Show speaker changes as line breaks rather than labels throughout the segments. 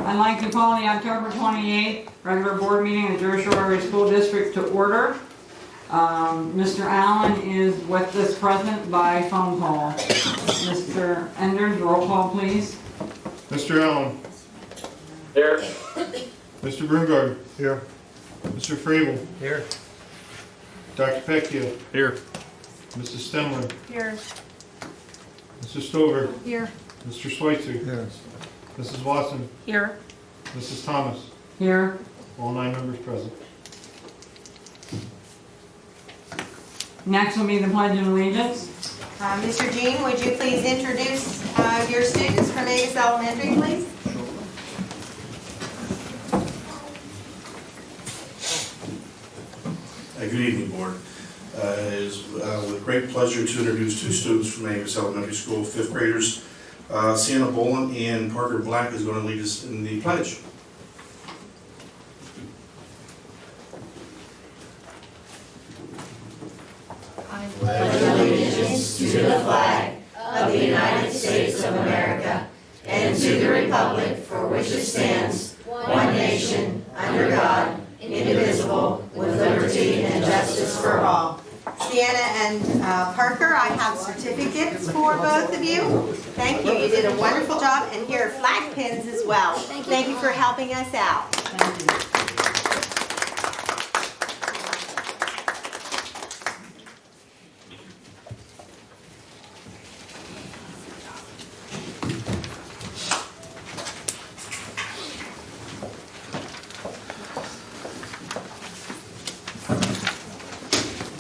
I'd like to call the October 28th regular board meeting of the Jersey Shore Area School District to order. Mr. Allen is with us present by phone call. Mr. Enders, roll call please.
Mr. Allen.
Here.
Mr. Brungard. Here. Mr. Frabel.
Here.
Dr. Pecchio.
Here.
Mrs. Stemler.
Here.
Mrs. Stover.
Here.
Mr. Schweitzer.
Yes.
Mrs. Watson.
Here.
Mrs. Thomas.
Here.
All 9 members present.
Next will be the Pledge of Allegiance.
Mr. Jean, would you please introduce your students from Avis Elementary, please?
Good evening, Board. It is with great pleasure to introduce 2 students from Avis Elementary School, 5th graders. Sienna Boland and Parker Black is going to lead us in the pledge.
I pledge allegiance to the flag of the United States of America and to the republic for which it stands, one nation, under God, indivisible, with liberty and justice for all.
Sienna and Parker, I have certificates for both of you. Thank you. You did a wonderful job, and here are flag pins as well. Thank you for helping us out.
Thank you.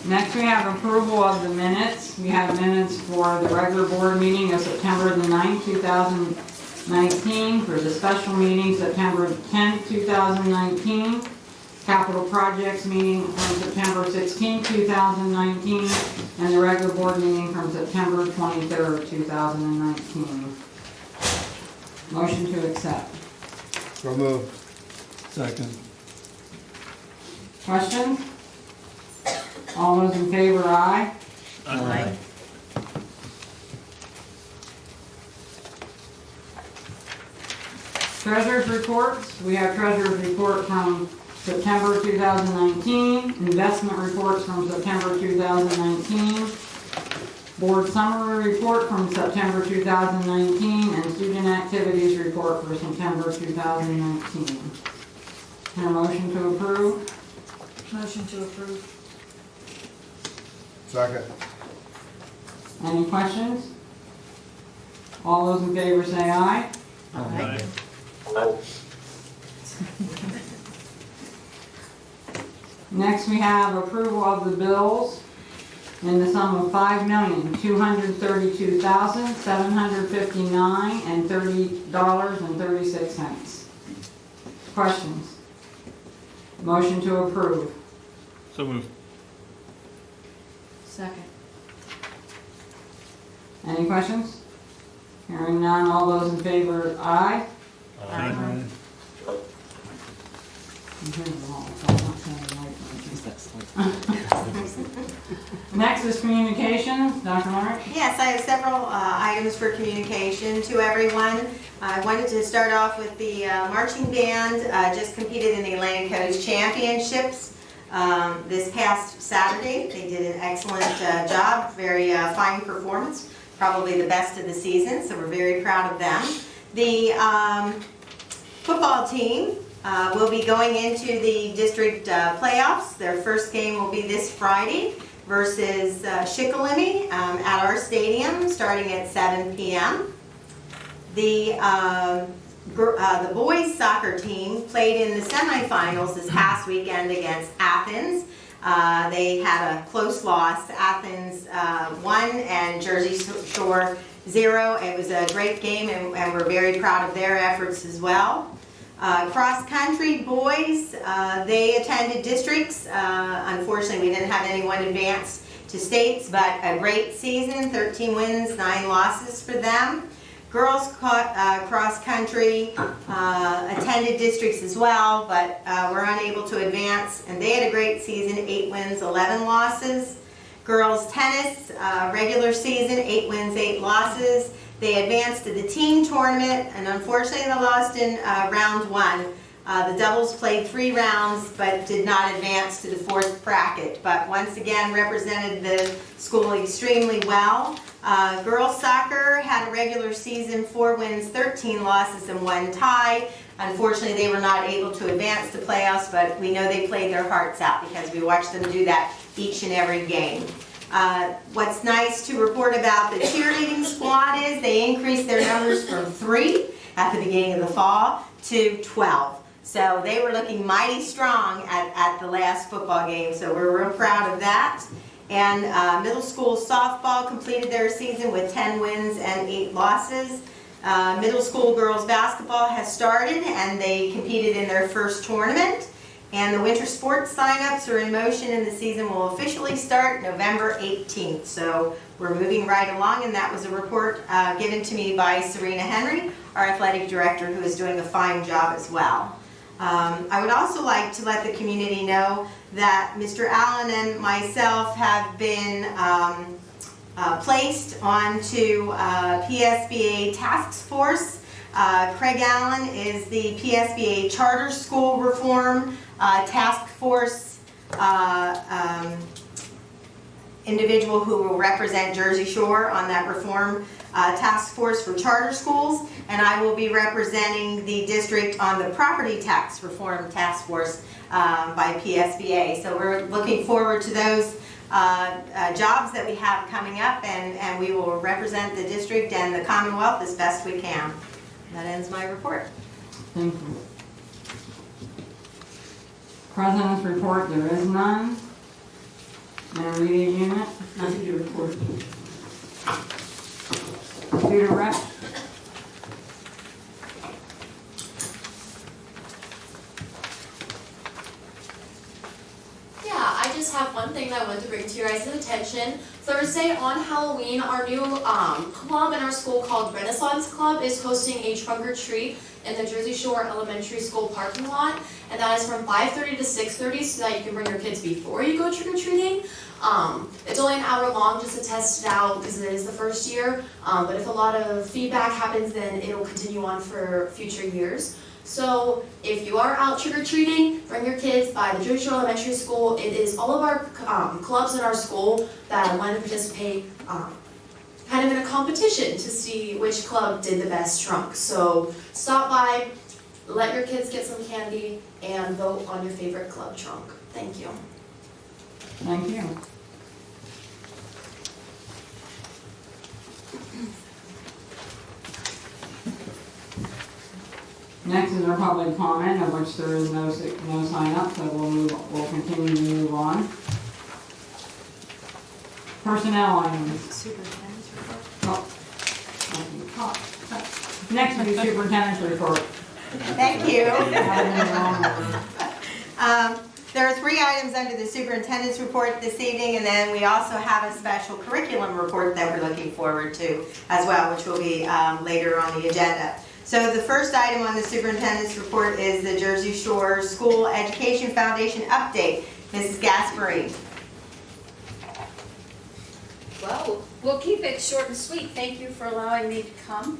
Next we have approval of the minutes. We have minutes for the regular board meeting of September the 9th, 2019, for the special meeting September 10th, 2019, capital projects meeting from September 16th, 2019, and the regular board meeting from September 23rd, 2019. Motion to accept.
So moved. Second.
Questions? All those in favor, aye.
Aye.
Treasurer's reports. We have treasurer's report from September 2019, investment reports from September 2019, board summary report from September 2019, and student activities report for September 2019. Can I motion to approve?
Motion to approve.
Second.
Any questions? All those in favor say aye.
Aye.
Next, we have approval of the bills in the sum of $5,232,759.30.36. Questions? Motion to approve.
So moved.
Second.
Any questions? Hearing none, all those in favor, aye.
Aye.
Next is communications. Dr. Mark?
Yes, I have several items for communication to everyone. I wanted to start off with the marching band just competed in the Atlantic Coast Championships this past Saturday. They did an excellent job, very fine performance, probably the best of the season, so we're very proud of them. The football team will be going into the district playoffs. Their first game will be this Friday versus Shikellamy at our stadium starting at 7 p.m. The boys soccer team played in the semifinals this past weekend against Athens. They had a close loss. Athens 1 and Jersey Shore 0. It was a great game, and we're very proud of their efforts as well. Cross country boys, they attended districts. Unfortunately, we didn't have anyone advance to states, but a great season, 13 wins, 9 losses for them. Girls cross country attended districts as well, but were unable to advance, and they had a great season, 8 wins, 11 losses. Girls tennis, regular season, 8 wins, 8 losses. They advanced to the team tournament, and unfortunately they lost in round one. The doubles played 3 rounds but did not advance to the 4th bracket, but once again represented the school extremely well. Girls soccer had a regular season, 4 wins, 13 losses, and 1 tie. Unfortunately, they were not able to advance to playoffs, but we know they played their hearts out because we watched them do that each and every game. What's nice to report about the cheerleading squad is they increased their numbers from 3 at the beginning of the fall to 12. So they were looking mighty strong at the last football game, so we're real proud of that. And middle school softball completed their season with 10 wins and 8 losses. Middle school girls basketball has started and they competed in their first tournament. And the winter sports signups are in motion and the season will officially start November 18th. So we're moving right along, and that was a report given to me by Serena Henry, our athletic director, who is doing a fine job as well. I would also like to let the community know that Mr. Allen and myself have been placed onto PSBA task force. Craig Allen is the PSBA Charter School Reform Task Force individual who will represent Jersey Shore on that reform task force for charter schools, and I will be representing the district on the property tax reform task force by PSBA. So we're looking forward to those jobs that we have coming up, and we will represent the district and the Commonwealth as best we can. That ends my report.
Thank you. President's report, there is none. And reading unit,
Nothing to report.
computer rep.
Yeah, I just have one thing that I wanted to bring to your guys' attention. Thursday on Halloween, our new club in our school called Renaissance Club is hosting a trunk or treat in the Jersey Shore Elementary School parking lot, and that is from 5:30 to 6:30 so that you can bring your kids before you go trick-or-treating. It's only an hour long just to test it out because it is the first year, but if a lot of feedback happens, then it'll continue on for future years. So if you are out trick-or-treating, bring your kids by the Jersey Shore Elementary School. It is all of our clubs in our school that want to participate kind of in a competition to see which club did the best trunk. So stop by, let your kids get some candy, and vote on your favorite club trunk. Thank you.
Thank you. Next is our public comment, of which there is no sign up, so we'll continue to move on. Personnel items.
Superintendent's report.
Next will be superintendent's report.
Thank you.
Having the wrong order.
There are 3 items under the superintendent's report this evening, and then we also have a special curriculum report that we're looking forward to as well, which will be later on the agenda. So the first item on the superintendent's report is the Jersey Shore School Education Foundation update. Mrs. Gaspari.
Well, we'll keep it short and sweet. Thank you for allowing me to come.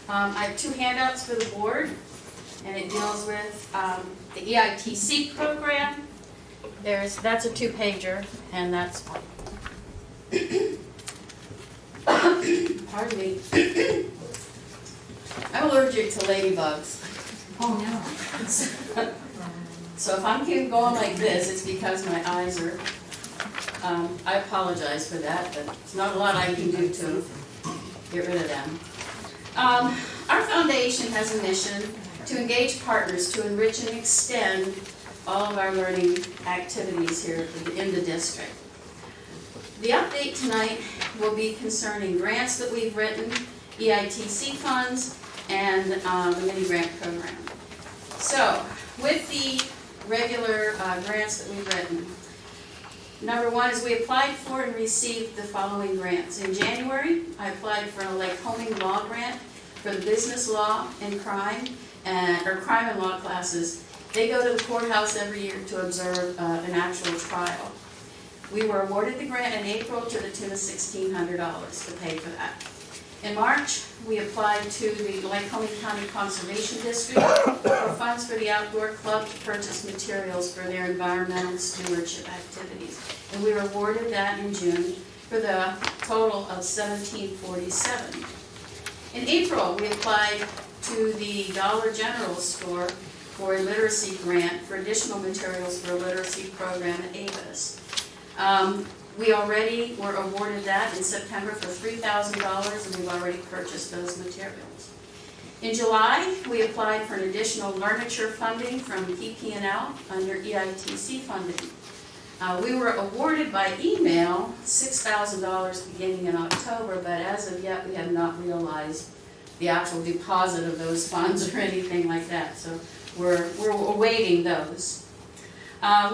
I have 2 handouts for the board, and it deals with the EITC program. That's a 2-pager, and that's one. Pardon me. I'm allergic to ladybugs.
Oh, no.
So if I'm keeping going like this, it's because my eyes are, I apologize for that, but there's not a lot I can do to get rid of them. Our foundation has a mission to engage partners to enrich and extend all of our learning activities here in the district. The update tonight will be concerning grants that we've written, EITC funds, and the mini grant program. So, with the regular grants that we've written, number 1 is we applied for and received the following grants. In January, I applied for a Lycoming Law grant for the business law and crime, or crime and law classes. They go to the courthouse every year to observe an actual trial. We were awarded the grant in April to the tune of $1,600 to pay for that. In March, we applied to the Lycoming County Conservation District for funds for the outdoor club to purchase materials for their environmental stewardship activities. And we were awarded that in June for the total of $1747. In April, we applied to the Dollar General store for a literacy grant for additional materials for a literacy program at Avis. We already were awarded that in September for $3,000, and we've already purchased those materials. In July, we applied for an additional Learniture funding from PP&L under EITC funding. We were awarded by email $6,000 beginning in October, but as of yet, we have not realized the actual deposit of those funds or anything like that, so we're awaiting those.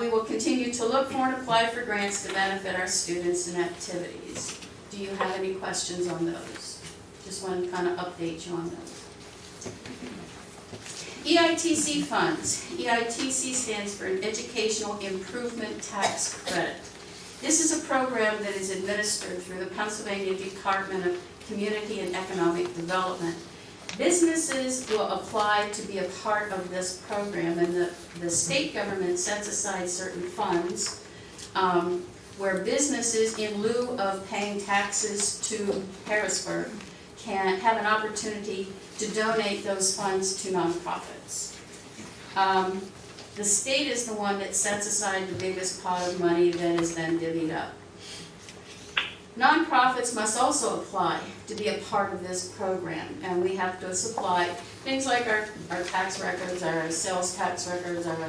We will continue to look for and apply for grants to benefit our students and activities. Do you have any questions on those? Just want to kind of update you on those. EITC funds. EITC stands for an Educational Improvement Tax Credit. This is a program that is administered through the Pennsylvania Department of Community and Economic Development. Businesses will apply to be a part of this program, and the state government sets aside certain funds where businesses, in lieu of paying taxes to Harrisburg, can have an opportunity to donate those funds to nonprofits. The state is the one that sets aside the biggest pot of money that is then divvied up. Nonprofits must also apply to be a part of this program, and we have to supply things like our tax records, our sales tax records, our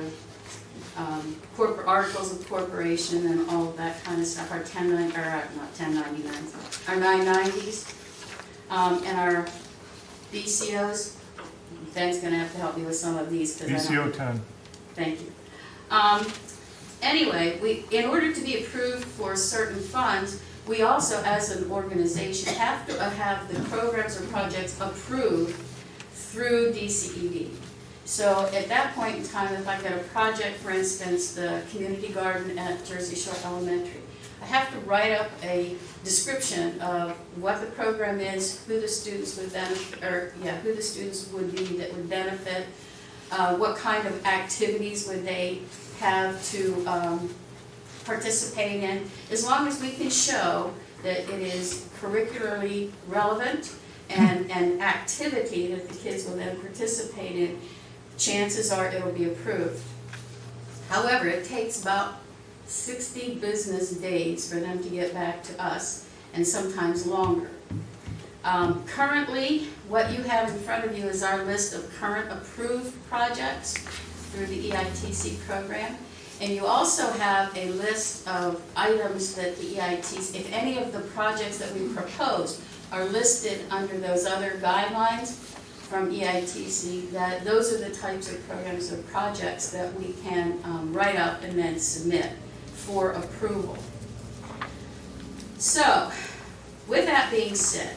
corporate articles of corporation, and all of that kind of stuff. Our 1099s, our 990s, and our BCOs. Ben's going to have to help me with some of these.
BCO 10.
Thank you. Anyway, in order to be approved for certain funds, we also, as an organization, have to have the programs or projects approved through DCED. So at that point in time, if I get a project, for instance, the community garden at Jersey Shore Elementary, I have to write up a description of what the program is, who the students would benefit, who the students would be that would benefit, what kind of activities would they have to participate in, as long as we can show that it is curricularly relevant and an activity that the kids will then participate in, chances are it will be approved. However, it takes about 60 business days for them to get back to us, and sometimes longer. Currently, what you have in front of you is our list of current approved projects through the EITC program. And you also have a list of items that the EITC, if any of the projects that we proposed are listed under those other guidelines from EITC, that those are the types of programs or projects that we can write up and then submit for approval. So, with that being said,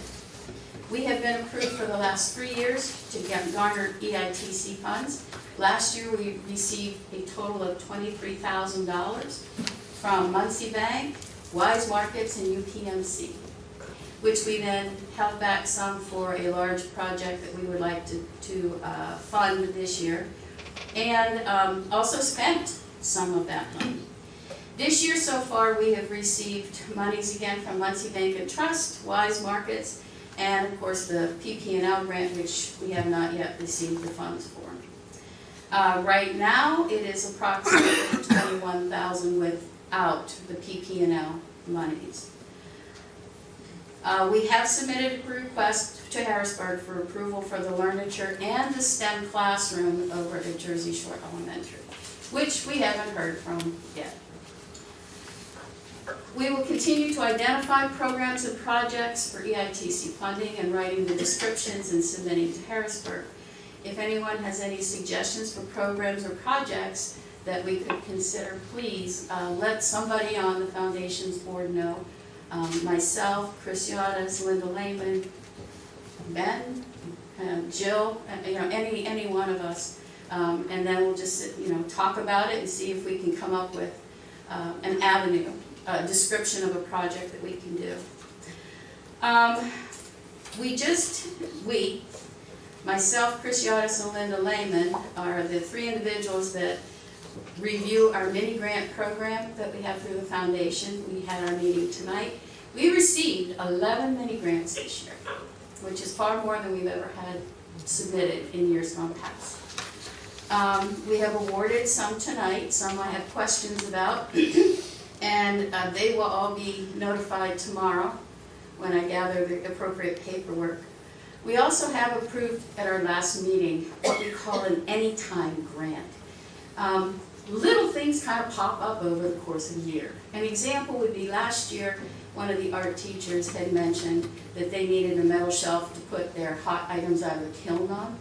we have been approved for the last 3 years to garner EITC funds. Last year, we received a total of $23,000 from Muncie Bank, Wise Markets, and UPMC, which we then held back some for a large project that we would like to fund this year, and also spent some of that money. This year so far, we have received monies again from Muncie Bank and Trust, Wise Markets, and of course the PP&L grant, which we have not yet received the funds for. Right now, it is approximately $21,000 without the PP&L monies. We have submitted a request to Harrisburg for approval for the Learniture and the STEM classroom over at Jersey Shore Elementary, which we haven't heard from yet. We will continue to identify programs and projects for EITC funding and writing the descriptions and submitting to Harrisburg. If anyone has any suggestions for programs or projects that we could consider, please let somebody on the Foundation's board know. Myself, Chris Yadis, Linda Lehman, Ben, Jill, any one of us. And then we'll just talk about it and see if we can come up with an avenue, a description of a project that we can do. myself, Chris Yardis, and Linda Lehman are the three individuals that review our mini grant program that we have through the foundation. We had our meeting tonight. We received 11 mini grants this year, which is far more than we've ever had submitted in years gone past. We have awarded some tonight, some I have questions about, and they will all be notified tomorrow when I gather the appropriate paperwork. We also have approved at our last meeting what we call an anytime grant. Little things kind of pop up over the course of the year. An example would be last year, one of the art teachers had mentioned that they needed a metal shelf to put their hot items out of the kiln on.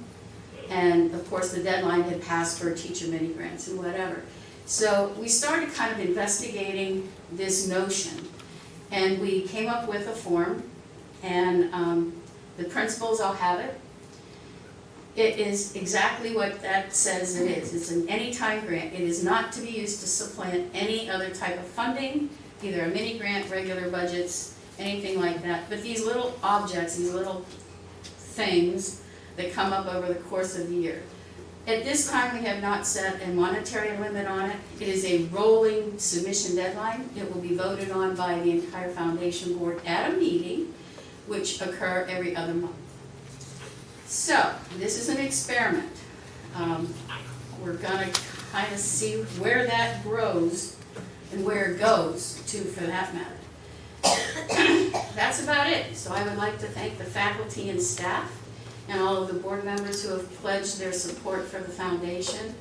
And of course the deadline had passed for teacher mini grants and whatever. So we started kind of investigating this notion, and we came up with a form, and the principals all have it. It is exactly what that says it is. It's an anytime grant. It is not to be used to supplant any other type of funding, either a mini grant, regular budgets, anything like that. But these little objects, these little things that come up over the course of the year. At this time, we have not set a monetary limit on it. It is a rolling submission deadline. It will be voted on by the entire foundation board at a meeting, which occur every other month. So, this is an experiment. We're gonna kind of see where that grows and where it goes to, for that matter. That's about it. So I would like to thank the faculty and staff and all of the board members who have pledged their support for the foundation.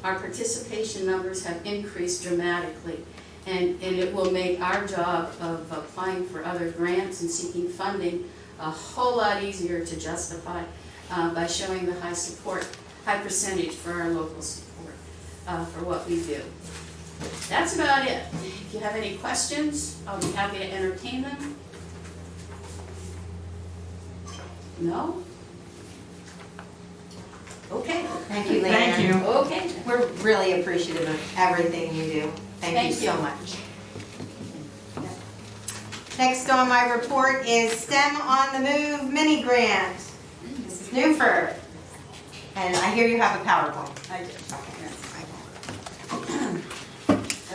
Our participation numbers have increased dramatically, and it will make our job of applying for other grants and seeking funding a whole lot easier to justify by showing the high percentage for our local support for what we do. That's about it. If you have any questions, I'll be happy to entertain them. No? Okay.
Thank you, Leanne.
Thank you.
Okay.
We're really appreciative of everything you do. Thank you so much. Next on my report is STEM on the Move mini grant. Mrs. Newford. And I hear you have a PowerPoint.
I do.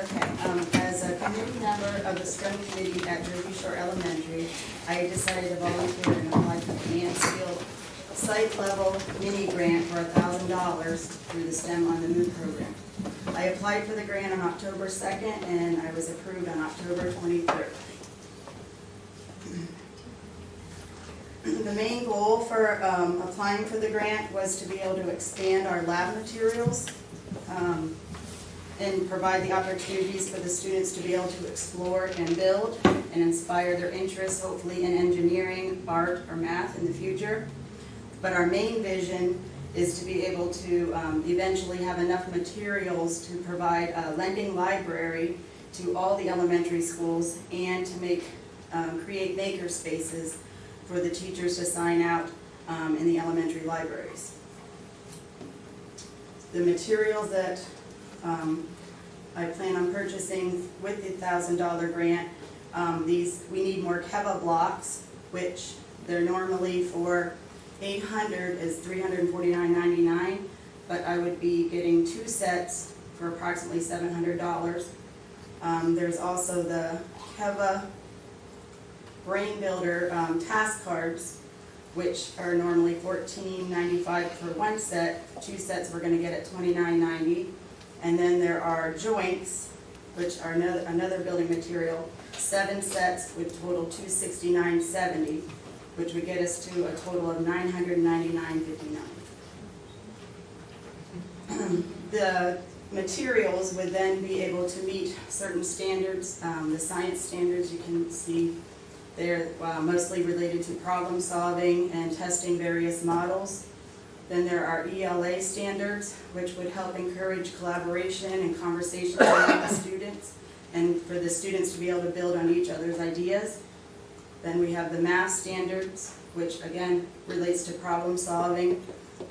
Okay, as a committee member of the STEM committee at Jersey Shore Elementary, I decided to volunteer and apply for the Mansfield site level mini grant for $1,000 through the STEM on the Move program. I applied for the grant on October 2nd and I was approved on October 23rd. The main goal for applying for the grant was to be able to expand our lab materials and provide the opportunities for the students to be able to explore and build and inspire their interests, hopefully in engineering, art, or math in the future. But our main vision is to be able to eventually have enough materials to provide a lending library to all the elementary schools and to create maker spaces for the teachers to sign out in the elementary libraries. The materials that I plan on purchasing with the $1,000 grant, we need more Keva blocks, which they're normally for 800 is $349.99, but I would be getting 2 sets for approximately $700. There's also the Keva Brain Builder task cards, which are normally $14.95 for 1 set. 2 sets we're going to get at $29.90. And then there are joints, which are another building material. 7 sets would total $269.70, which would get us to a total of $999.59. The materials would then be able to meet certain standards. The science standards, you can see they're mostly related to problem solving and testing various models. Then there are ELA standards, which would help encourage collaboration and conversation among the students, and for the students to be able to build on each other's ideas. Then we have the math standards, which again relates to problem solving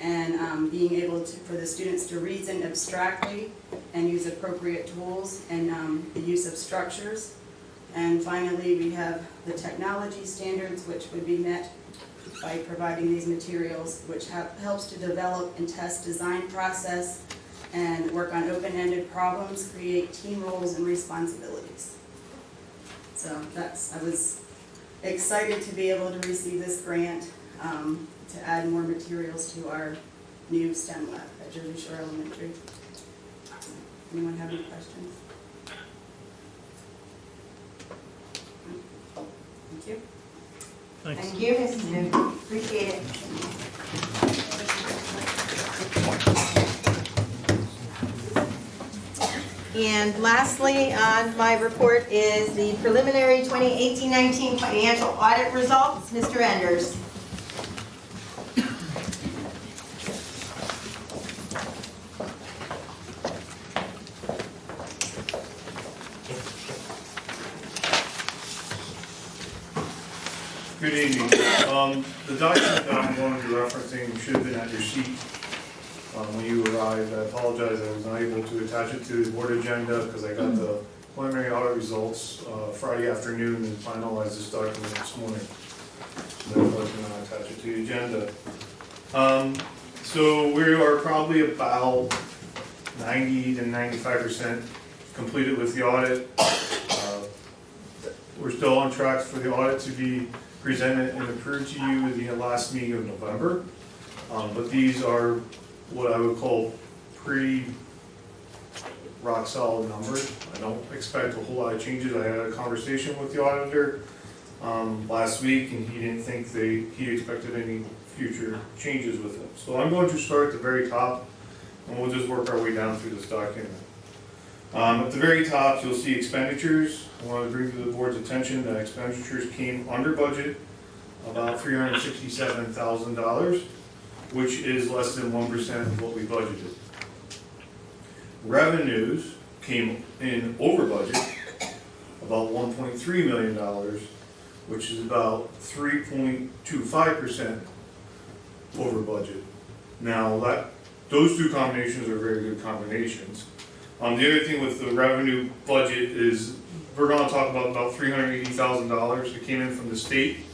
and being able to, for the students to reason abstractly and use appropriate tools and the use of structures. And finally, we have the technology standards, which would be met by providing these materials, which helps to develop and test design process and work on open-ended problems, create team roles and responsibilities. So I was excited to be able to receive this grant to add more materials to our new STEM lab at Jersey Shore Elementary. Anyone have any questions? Thank you.
Thanks.
Thank you, Mrs. Newton. Appreciate it. And lastly, on my report is the preliminary 2018-19 financial audit results. Mr. Enders.
Good evening. The document that I'm going to be referencing should have been at your seat when you arrived. I apologize, I was not able to attach it to the board agenda because I got the preliminary audit results Friday afternoon and finalized this document this morning. Therefore, I cannot attach it to the agenda. So we are probably about 90 to 95% completed with the audit. We're still on track for the audit to be presented and approved to you in the last meeting of November. But these are what I would call pretty rock solid numbers. I don't expect a whole lot of changes. I had a conversation with the auditor last week and he didn't think he expected any future changes with them. So I'm going to start at the very top and we'll just work our way down through this document. At the very top, you'll see expenditures. I want to bring to the board's attention that expenditures came under budget, about $367,000, which is less than 1% of what we budgeted. Revenues came in over budget, about $1.3 million, which is about 3.25% over budget. Now, those two combinations are very good combinations. The other thing with the revenue budget is we're going to talk about $380,000 that came in from the state.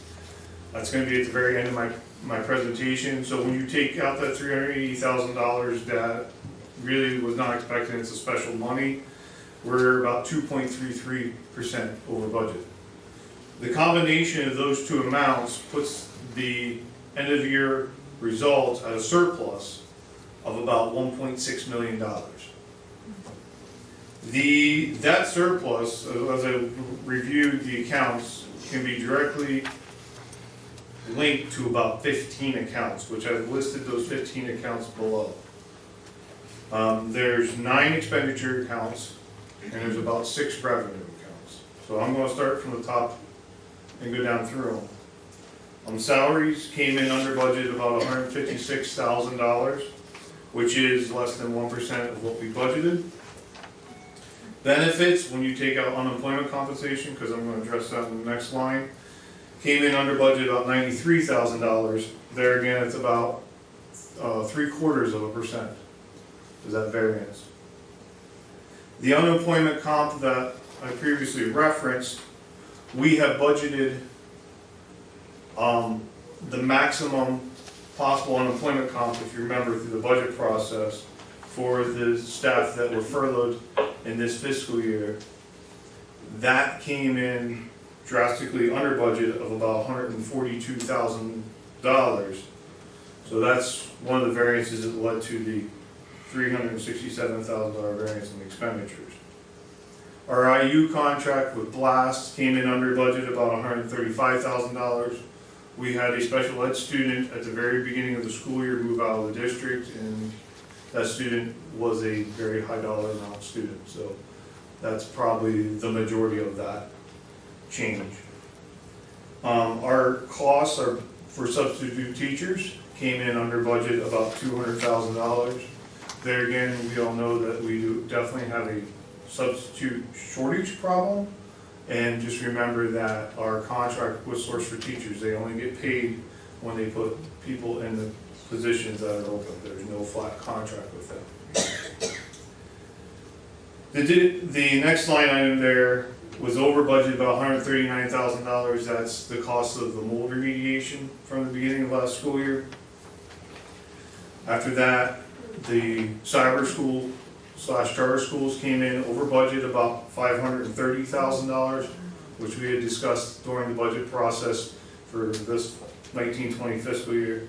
That's going to be at the very end of my presentation. So when you take out that $380,000 that really was not expected, it's a special money, we're about 2.33% over budget. The combination of those two amounts puts the end of year results at a surplus of about $1.6 million. That surplus, as I reviewed the accounts, can be directly linked to about 15 accounts, which I've listed those 15 accounts below. There's 9 expenditure accounts, and there's about 6 revenue accounts. So I'm going to start from the top and go down through them. Salaries came in under budget about $156,000, which is less than 1% of what we budgeted. Benefits, when you take out unemployment compensation, because I'm going to address that in the next line, came in under budget about $93,000. There again, it's about 0.75% is that variance. The unemployment comp that I previously referenced, we have budgeted the maximum possible unemployment comp, if you remember through the budget process, for the staff that were furloughed in this fiscal year. That came in drastically under budget of about $142,000. So that's one of the variances that led to the $367,000 variance in expenditures. Our IU contract with Blast came in under budget about $135,000. We had a special ed student at the very beginning of the school year move out of the district, and that student was a very high dollar amount student. So that's probably the majority of that change. Our costs are for substitute teachers came in under budget about $200,000. There again, we all know that we do definitely have a substitute shortage problem. And just remember that our contract with Source for Teachers, they only get paid when they put people in the positions that are open. There's no flat contract with them. The next line item there was over budget about $139,000. That's the cost of the mold remediation from the beginning of last school year. After that, the cyber school / charter schools came in over budget about $530,000, which we had discussed during the budget process for this 1920 fiscal year.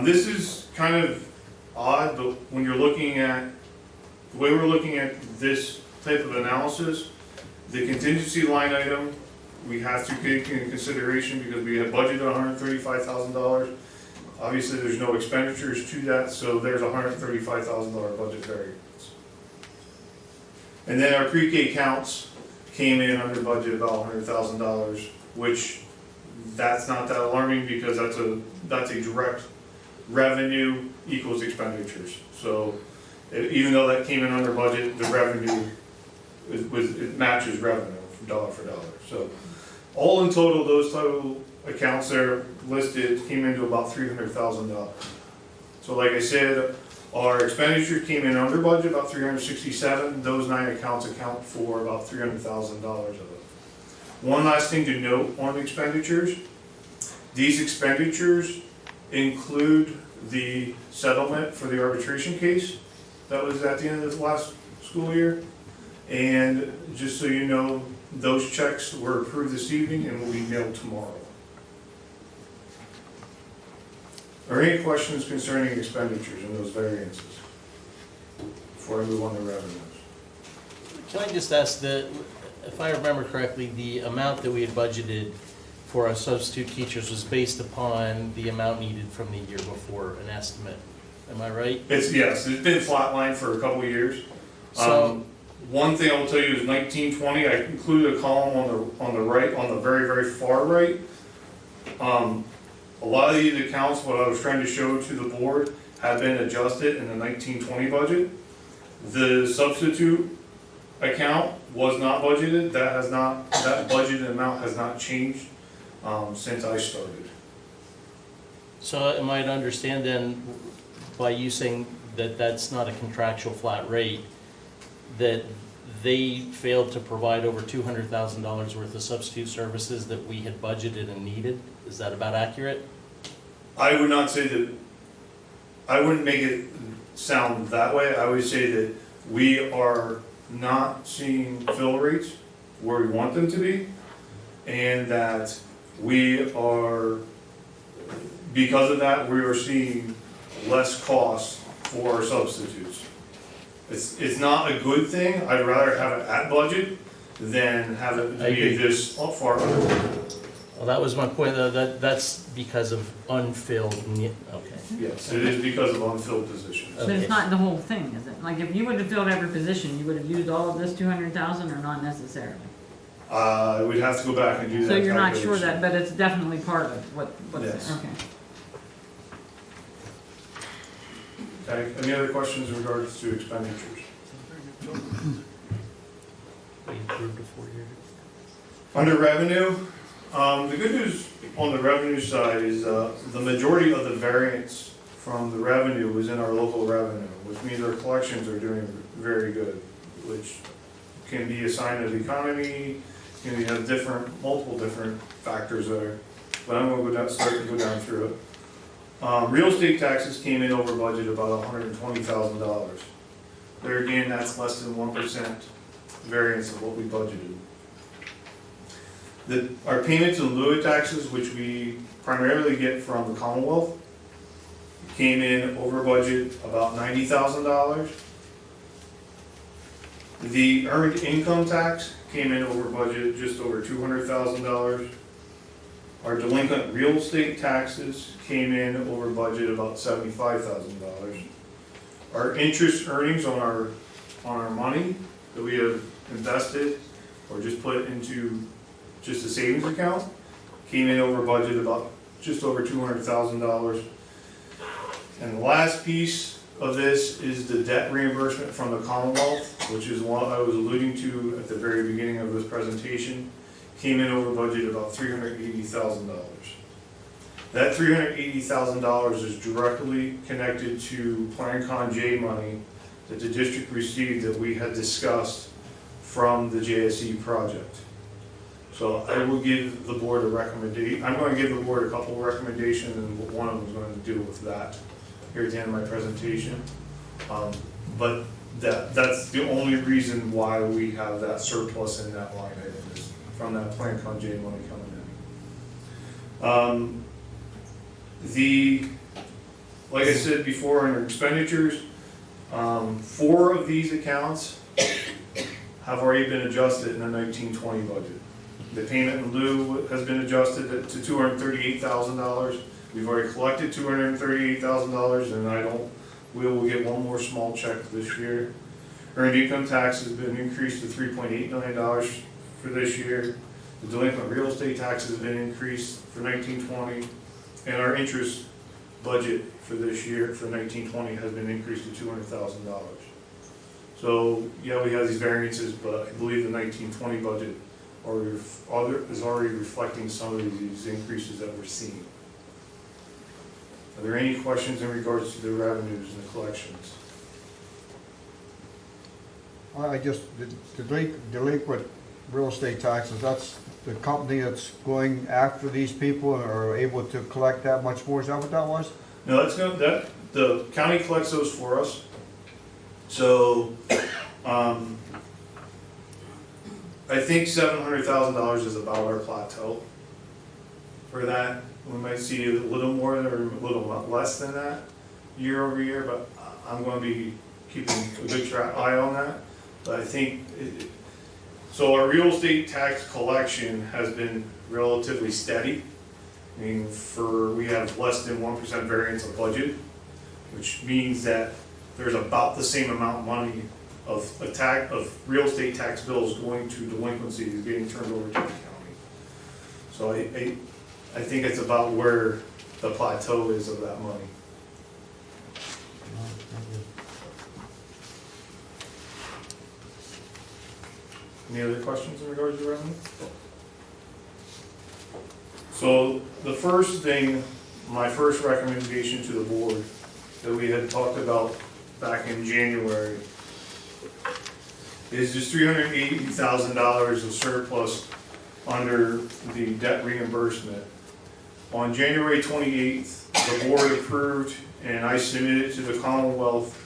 This is kind of odd, but when you're looking at, the way we're looking at this type of analysis, the contingency line item, we have to take into consideration because we have budgeted $135,000. Obviously, there's no expenditures to that, so there's a $135,000 budget variance. And then our pre-K counts came in under budget about $100,000, which that's not that alarming because that's a direct revenue equals expenditures. So even though that came in under budget, the revenue it matches revenue dollar for dollar. So all in total, those total accounts there listed came into about $300,000. So like I said, our expenditure came in under budget, about $367,000. Those 9 accounts account for about $300,000 of it. One last thing to note on expenditures. These expenditures include the settlement for the arbitration case that was at the end of the last school year. And just so you know, those checks were approved this evening and will be mailed tomorrow. Are any questions concerning expenditures and those variances before I move on to revenues?
Can I just ask if I remember correctly, the amount that we had budgeted for our substitute teachers was based upon the amount needed from the year before, an estimate. Am I right?
Yes, it's been flatlined for a couple of years.
So,
one thing I will tell you is 1920, I included a column on the right, on the very, very far right. A lot of these accounts, what I was trying to show to the board, have been adjusted in the 1920 budget. The substitute account was not budgeted. That budgeted amount has not changed since I started.
so am I to understand then, by you saying that that's not a contractual flat rate, that they failed to provide over $200,000 worth of substitute services that we had budgeted and needed? Is that about accurate?
I would not say that, I wouldn't make it sound that way. I would say that we are not seeing fill rates where we want them to be, and that we are, because of that, we are seeing less costs for our substitutes. It's not a good thing. I'd rather have it at budget than have it be this far under.
Well, that was my point, though, that's because of unfilled, okay.
Yes, it is because of unfilled positions.
But it's not the whole thing, is it? Like, if you would have filled every position, you would have used all of this 200,000 or not necessarily?
We'd have to go back and do that.
So you're not sure
calculation.
that, but it's definitely part of what's
Yes.
there, okay.
Okay, any other questions in regards to expenditures?
We approved a 4-year.
Under revenue, the good news on the revenue side is the majority of the variance from the revenue was in our local revenue, which means our collections are doing very good, which can be a sign of the economy, can have multiple different factors there. But I'm going to start to go down through it. Real estate taxes came in over budget about $120,000. There again, that's less than 1% variance of what we budgeted. Our payments in lieu of taxes, which we primarily get from the Commonwealth, came in over budget about $90,000. The earned income tax came in over budget just over $200,000. Our delinquent real estate taxes came in over budget about $75,000. Our interest earnings on our money that we have invested or just put into just a savings account came in over budget about just over $200,000. And the last piece of this is the debt reimbursement from the Commonwealth, which is what I was alluding to at the very beginning of this presentation. Came in over budget about $380,000. That $380,000 is directly connected to Plan Con J money that the district received that we had discussed from the JSE project. So I will give the board a recommendation. I'm going to give the board a couple of recommendations, and one of them is going to deal with that here at the end of my presentation. But that's the only reason why we have that surplus in that line item, is from that Plan Con J money coming in. Like I said before, under expenditures, 4 of these accounts have already been adjusted in the 1920 budget. The payment in lieu has been adjusted to $238,000. We've already collected $238,000, and we will get one more small check this year. Earned income tax has been increased to $3.8 million for this year. The delinquent real estate tax has been increased for 1920, and our interest budget for this year, for 1920, has been increased to $200,000. So, yeah, we have these variances, but I believe the 1920 budget is already reflecting some of these increases that we're seeing. Are there any questions in regards to the revenues and the collections?
I just, the delinquent real estate taxes, that's the company that's going after these people and are able to collect that much more, is that what that was?
No, the county collects those for us. So, I think $700,000 is about our plateau for that. We might see a little more or a little less than that year over year, but I'm going to be keeping a good eye on that. But I think, so our real estate tax collection has been relatively steady. I mean, we have less than 1% variance of budget, which means that there's about the same amount of money of real estate tax bills going to delinquencies getting turned over to the county. So I think it's about where the plateau is of that money. Any other questions in regards to revenue? So the first thing, my first recommendation to the board that we had talked about back in January is just $380,000 of surplus under the debt reimbursement. On January 28th, the board approved and I submitted to the Commonwealth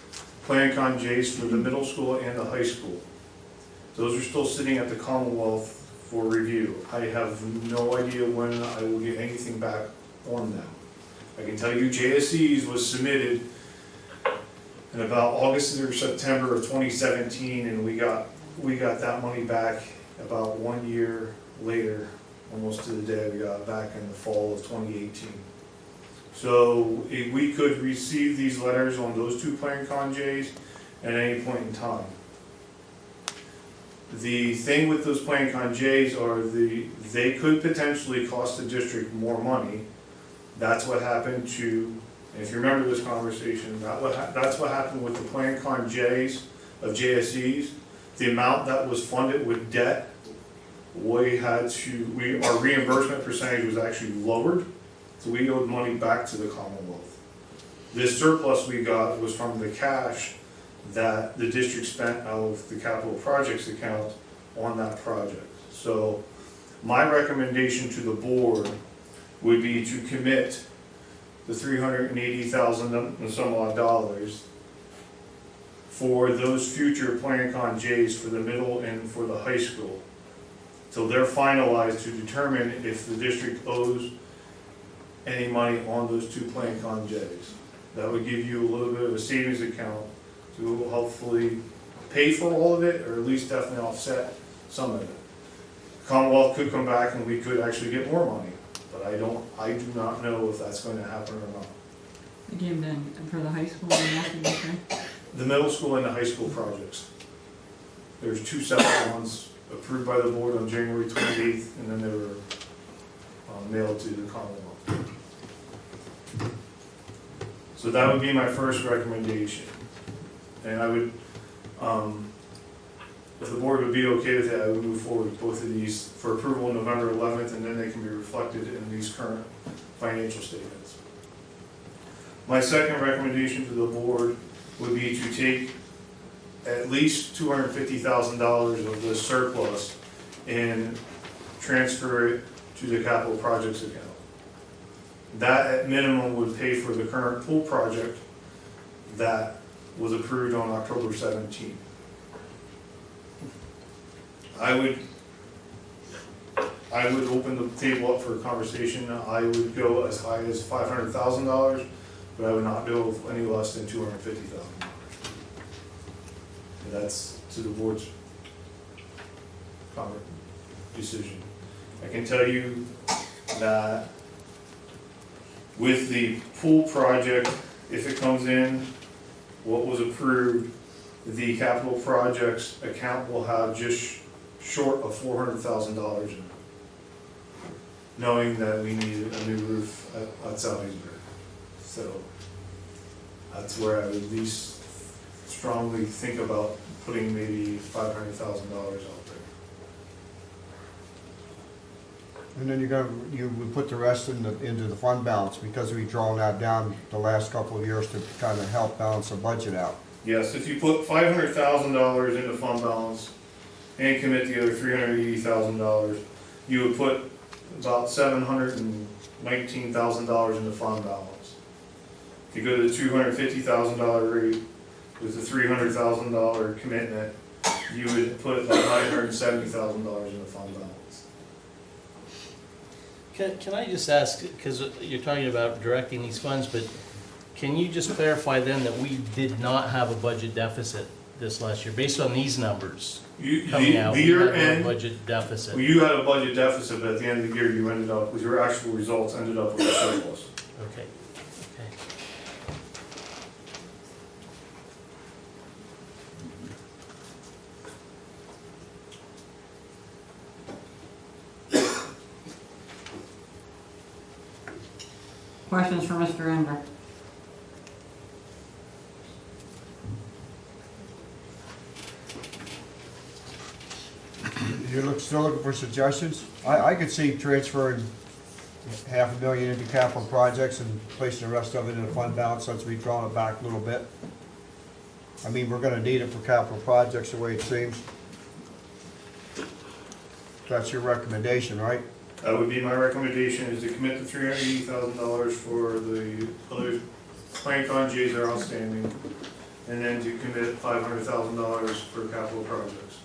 Plan Con J's for the middle school and the high school. Those are still sitting at the Commonwealth for review. I have no idea when I will get anything back on them. I can tell you JSE's was submitted in about August or September of 2017, and we got that money back about 1 year later, almost to the day we got it back in the fall of 2018. So if we could receive these letters on those 2 Plan Con J's at any point in time. The thing with those Plan Con J's are they could potentially cost the district more money. That's what happened to, and if you remember this conversation, that's what happened with the Plan Con J's of JSE's. The amount that was funded with debt, our reimbursement percentage was actually lowered, so we owed money back to the Commonwealth. This surplus we got was from the cash that the district spent out of the capital projects account on that project. So my recommendation to the board would be to commit the $380,000 and some odd dollars for those future Plan Con J's for the middle and for the high school, till they're finalized, to determine if the district owes any money on those 2 Plan Con J's. That would give you a little bit of a savings account to hopefully pay for all of it, or at least definitely offset some of it. Commonwealth could come back and we could actually get more money, but I do not know if that's going to happen or not.
Again, then, for the high school and nothing, okay?
The middle school and the high school projects. There's 2 separate ones approved by the board on January 28th, and then they were mailed to the Commonwealth. So that would be my first recommendation. And I would, if the board would be okay with that, I would move forward with both of these for approval on November 11th, and then they can be reflected in these current financial statements. My second recommendation to the board would be to take at least $250,000 of the surplus and transfer it to the capital projects account. That at minimum would pay for the current pool project that was approved on October 17th. I would open the table up for a conversation. I would go as high as $500,000, but I would not go any less than $250,000. That's to the board's decision. I can tell you that with the pool project, if it comes in, what was approved, the capital projects account will have just short of $400,000 in it, knowing that we need a new roof at Salisbury. So that's where I would at least strongly think about putting maybe $500,000 out there.
And then you would put the rest into the fund balance, because we've drawn that down the last couple of years to kind of help balance the budget out.
Yes, if you put $500,000 into fund balance and commit the other $380,000, you would put about $719,000 into fund balance. If you go to the $250,000 rate with the $300,000 commitment, you would put about $970,000 into fund balance.
Can I just ask, because you're talking about directing these funds, but can you just clarify then that we did not have a budget deficit this last year, based on these numbers coming out?
The year
we had
end,
no budget deficit.
well, you had a budget deficit, but at the end of the year, you ended up with your actual results ended up with a surplus.
Okay, okay.
Questions for Mr. Ender?
You're still looking for suggestions? I could see transferring $500,000 into capital projects and placing the rest of it in the fund balance since we've drawn it back a little bit. I mean, we're gonna need it for capital projects the way it seems. That's your recommendation, right?
That would be my recommendation, is to commit the $380,000 for the other plank on J's that are outstanding, and then to commit $500,000 for capital projects.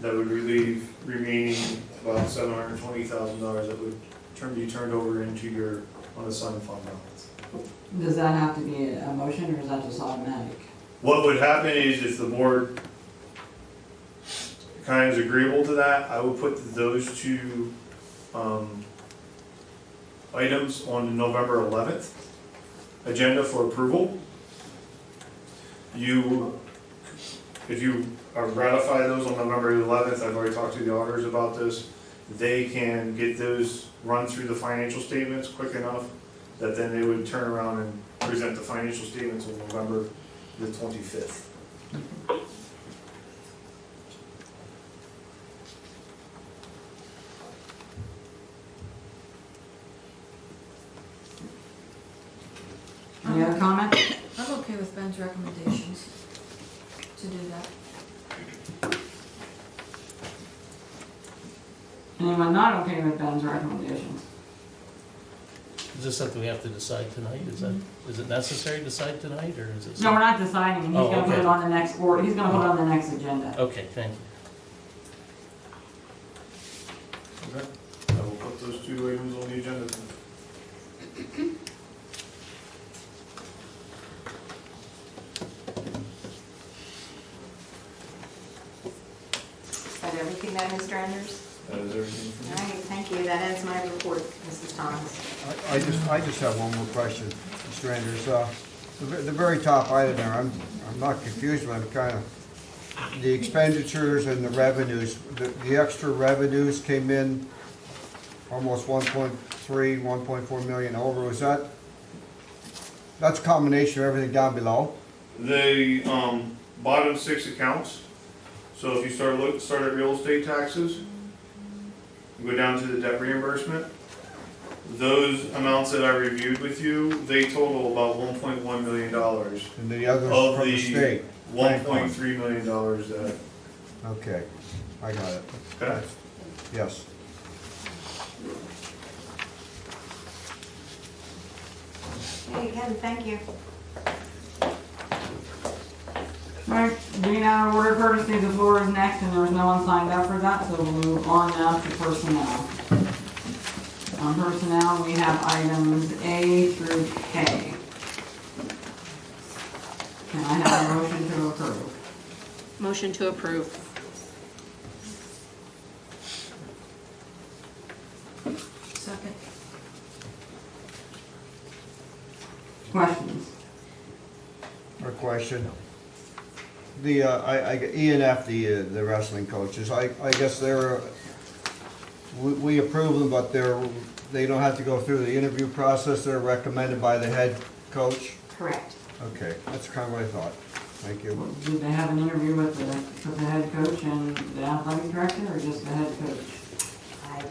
That would relieve remaining about $720,000 that would be turned over into your unassigned fund balance.
Does that have to be a motion, or is that just automatic?
What would happen is if the board kind of is agreeable to that, I would put those two items on the November 11th agenda for approval. If you ratify those on November 11th, I've already talked to the auditors about this, they can get those run through the financial statements quick enough that then they would turn around and present the financial statements on November the 25th.
Any other comment?
I'm okay with Ben's recommendations to do that.
Anyone not okay with Ben's recommendations?
Is this something we have to decide tonight? Is it necessary to decide tonight, or is it?
No, we're not deciding, and he's
Oh,
gonna put
okay.
it on the next board, he's gonna put it on the next agenda.
Okay, thank you.
Okay. I will put those two items on the agenda.
Is that everything then, Mr. Enders?
That is everything for
All
me.
right, thank you. That ends my report, Mrs. Thomas.
I just have one more question, Mr. Anders. The very top item there, I'm not confused, but I'm kind of, the expenditures and the revenues, the extra revenues came in almost 1.3, 1.4 million over. Was that's a combination of everything down below?
The bottom 6 accounts, so if you start at real estate taxes, you go down to the debt reimbursement, those amounts that I reviewed with you, they total about $1.1 million
And the others
of
from the
the
state.
$1.3 million that,
Okay, I got it.
okay?
Yes.
Okay, Kevin, thank you.
Right, being out of order, courtesy, the floor is next, and there was no one signed up for that, so we'll move on now to personnel. On personnel, we have items A through K. Can I have a motion to approve?
Motion to approve.
Second.
Questions?
A question. The, E and F, the wrestling coaches, I guess we approve them, but they don't have to go through the interview process, they're recommended by the head coach?
Correct.
Okay, that's kind of what I thought. Thank you.
Did they have an interview with the head coach and the athletic director, or just the head coach?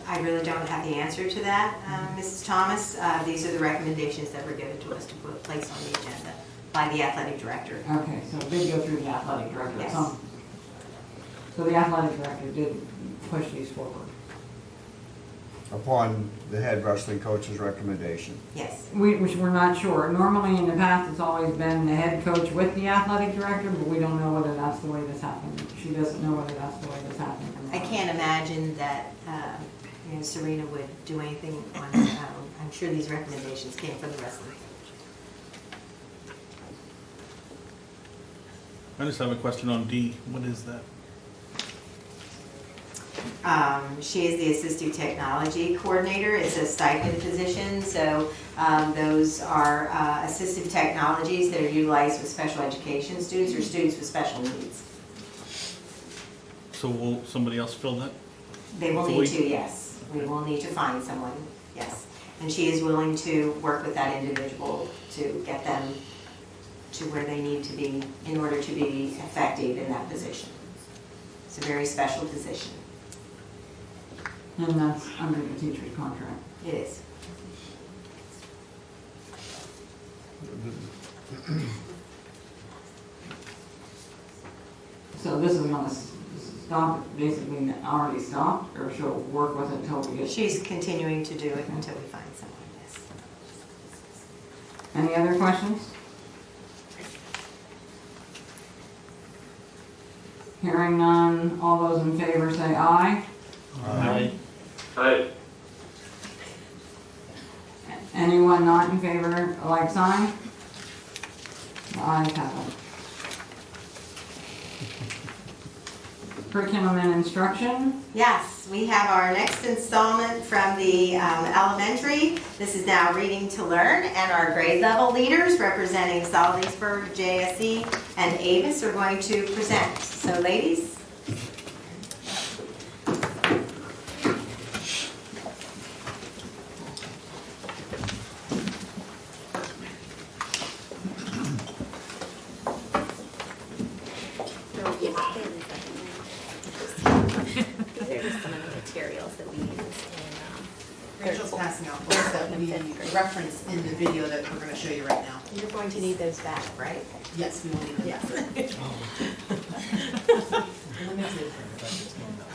I really don't have the answer to that, Mrs. Thomas. These are the recommendations that were given to us to put place on the agenda by the athletic director.
Okay, so it did go through the athletic director.
Yes.
So the athletic director did push these forward.
Upon the head wrestling coach's recommendation.
Yes.
Which we're not sure. Normally in the past, it's always been the head coach with the athletic director, but we don't know whether that's the way this happened. She doesn't know whether that's the way this happened or not.
I can't imagine that, Serena would do anything on her own. I'm sure these recommendations came from the wrestling coach.
I just have a question on D. What is that?
She is the assistive technology coordinator. It's a stipend position, so those are assistive technologies that are utilized with special education students or students with special needs.
So will somebody else fill that?
They will need to, yes. We will need to find someone, yes. And she is willing to work with that individual to get them to where they need to be in order to be effective in that position. It's a very special position.
And that's under the teacher's contract.
It is.
So this is gonna stop, basically already stopped, or she'll work with it until we get.
She's continuing to do it until we find someone, yes.
Any other questions? Hearing none, all those in favor say aye.
Aye.
Aye.
Anyone not in favor, a like sign? The ayes have it. Curriculum and instruction,
Yes, we have our next installment from the elementary. This is now Reading to Learn, and our grade level leaders representing Saldingsburg, JSE, and Avis are going to present. So ladies.
Rachel's passing out books that we reference in the video that we're going to show you right now.
You're going to need those back, right?
Yes, we will need them.
Yes.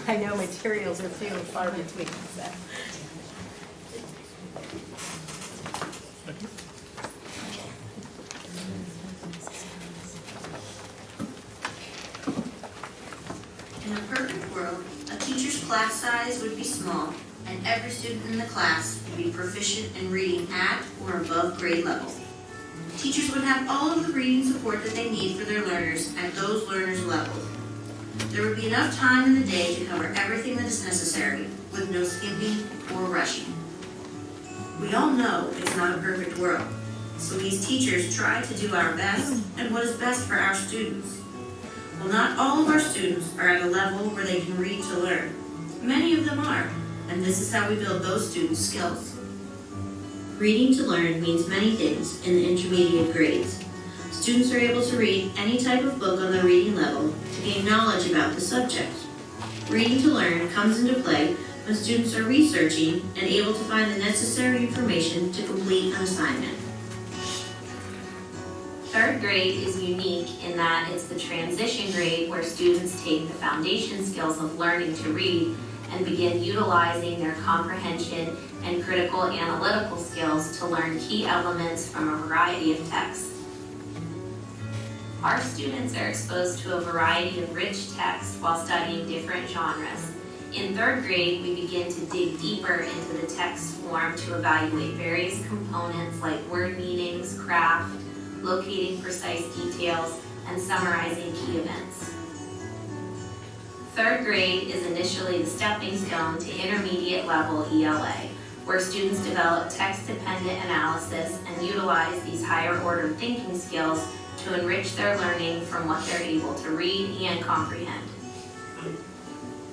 I know materials are few and far between, so.
In a perfect world, a teacher's class size would be small, and every student in the class would be proficient in reading at or above grade level. Teachers would have all of the reading support that they need for their learners at those learners' levels. There would be enough time in the day to cover everything that is necessary, with no skipping or rushing. We all know it's not a perfect world, so we as teachers try to do our best and what is best for our students. While not all of our students are at a level where they can read to learn, many of them are, and this is how we build those students' skills. Reading to learn means many things in the intermediate grades. Students are able to read any type of book on their reading level to gain knowledge about the subject. Reading to learn comes into play when students are researching and able to find the necessary information to complete an assignment. Third grade is unique in that it's the transition grade where students take the foundation skills of learning to read and begin utilizing their comprehension and critical analytical skills to learn key elements from a variety of texts. Our students are exposed to a variety of rich texts while studying different genres. In third grade, we begin to dig deeper into the text form to evaluate various components like word meanings, craft, locating precise details, and summarizing key events. Third grade is initially the stepping stone to intermediate level ELA, where students develop text-dependent analysis and utilize these higher order thinking skills to enrich their learning from what they're able to read and comprehend.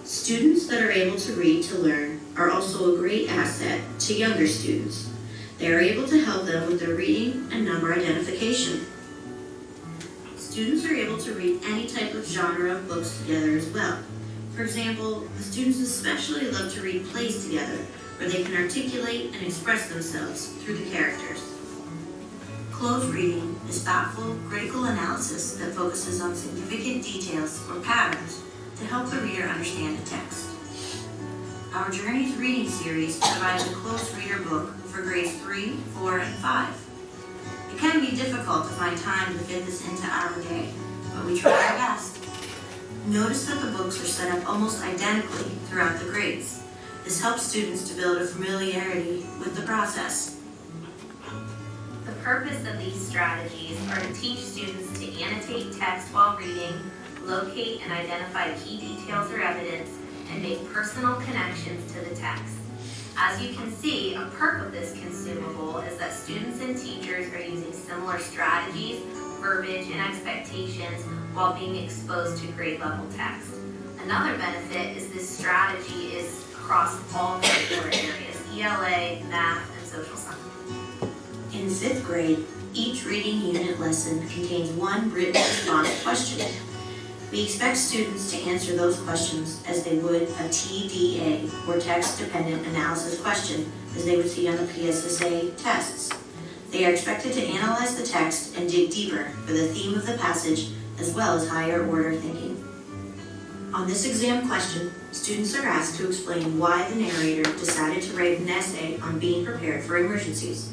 Students that are able to read to learn are also a great asset to younger students. They are able to help them with their reading and number identification. Students are able to read any type of genre of books together as well. For example, the students especially love to read plays together, where they can articulate and express themselves through the characters. Close reading is thoughtful, critical analysis that focuses on significant details or patterns to help the reader understand a text. Our Journeys reading series provides a close reader book for grades 3, 4, and 5. It can be difficult to find time to fit this into our day, but we try our best. Notice that the books are set up almost identically throughout the grades. This helps students to build a familiarity with the process. The purpose of these strategies are to teach students to annotate text while reading, locate and identify key details or evidence, and make personal connections to the text. As you can see, a perk of this consumable is that students and teachers are using similar strategies, verbiage, and expectations while being exposed to grade level text. Another benefit is this strategy is across all curricular areas, ELA, math, and social science. In 5th grade, each reading unit lesson contains one written response question. We expect students to answer those questions as they would a TDA, or text-dependent analysis question, as they would see on the PSSA tests. They are expected to analyze the text and dig deeper for the theme of the passage, as well as higher order thinking. On this exam question, students are asked to explain why the narrator decided to write an essay on being prepared for emergencies.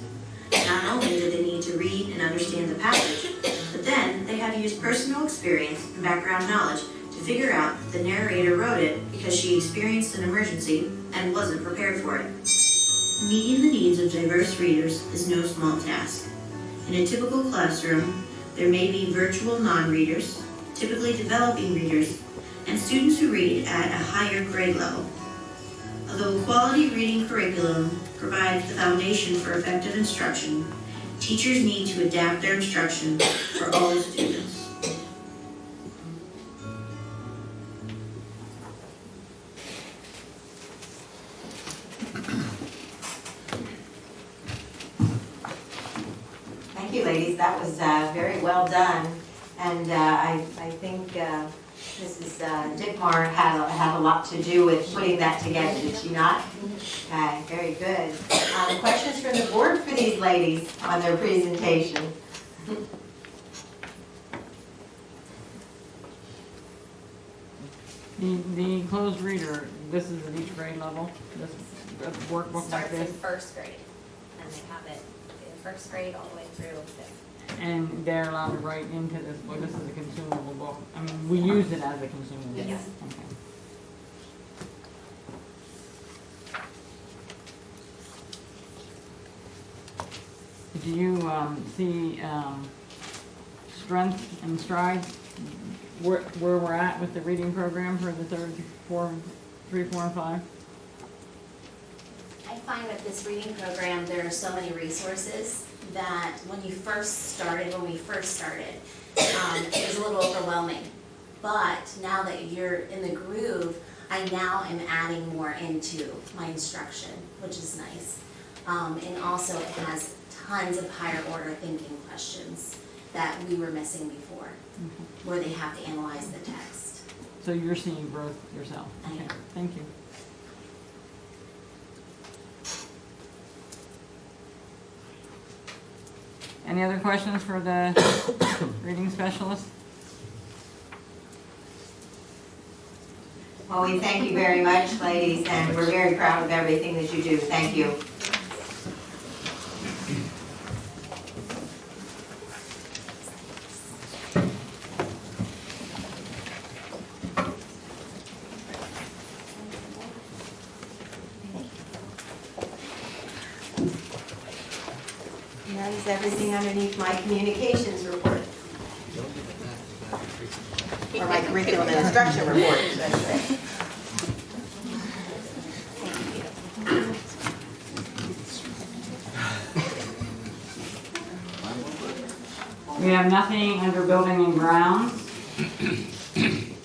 Not only did they need to read and understand the passage, but then they had to use personal experience and background knowledge to figure out that the narrator wrote it because she experienced an emergency and wasn't prepared for it. Meeting the needs of diverse readers is no small task. In a typical classroom, there may be virtual non-readers, typically developing readers, and students who read at a higher grade level. Although a quality reading curriculum provides the foundation for effective instruction, teachers need to adapt their instruction for all students.
Thank you, ladies. That was very well done. And I think Mrs. Dickmar had a lot to do with putting that together, did she not? Okay, very good. Questions from the board for these ladies on their presentation?
The closed reader, this is at each grade level, this workbook like
Starts in
this,
1st grade, and they have it in 1st grade all the way through 5th.
and they're allowed to write into this book, this is a consumable book. I mean, we use it as a consumable.
Yes.
Okay. Do you see strength and strides, where we're at with the reading program for the 3, 4, and 5?
I find with this reading program, there are so many resources that when we first started, it was a little overwhelming. But now that you're in the groove, I now am adding more into my instruction, which is nice. And also it has tons of higher order thinking questions that we were missing before, where they have to analyze the text.
So you're seeing growth yourself?
I am.
Okay, thank you. Any other questions for the reading specialist?
Well, we thank you very much, ladies, and we're very proud of everything that you do. Thank you. And that is everything underneath my communications report. Or my curriculum and instruction report, should I say.
We have nothing under building and grounds.